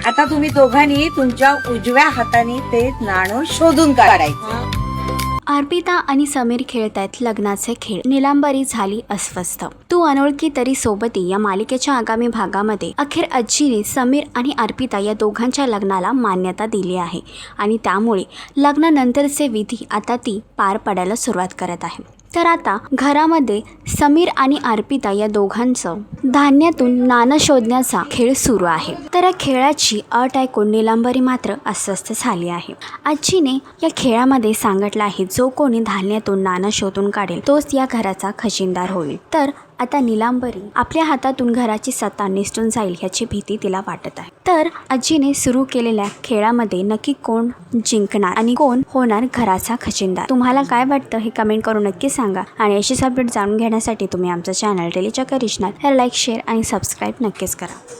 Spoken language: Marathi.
आता तुम्ही दोघांनी तुमच्या उजव्या हाताने ते नाणं शोधून काढायचं. अर्पिता आणि समीर खेळतायत लग्नाचे खेळ. निलांबरी झाली अस्वस्थ. तू अनोळखी तरी सोबती या मालिकेच्या आगामी भागामध्ये अखेर आजीने समीर आणि अर्पिता या दोघांच्या लग्नाला मान्यता दिली आहे आणि त्यामुळे लग्नानंतरचे विधी आता ती पार पाडायला सुरुवात करत आहे. तर आता घरामध्ये समीर आणि अर्पिता या दोघांचं धान्यातून नाणं शोधण्याचा खेळ सुरू आहे. तर या खेळाची अट ऐकून निलांबरी मात्र अस्वस्थ झाली आहे. आजीने या खेळामध्ये सांगितलं आहे, जो कोणी धान्यातून नाणं शोधून काढेल तोच या घराचा खजिनदार होईल. तर आता निलांबरी आपल्या हातातून घराची सत्ता निसटून जाईल ह्याची भीती तिला वाटत आहे. तर आजीने सुरू केलेल्या खेळामध्ये नक्की कोण जिंकणार आणि कोण होणार घराचा खजिनदार? तुम्हाला काय वाटतं हे कमेंट करून नक्की सांगा. आणि अशीच अपडेट जाणून घेण्यासाठी तुम्ही आमचं चॅनल डेली चक्कर रिजनल लाईक, शेअर आणि सबस्क्राईब नक्कीच करा.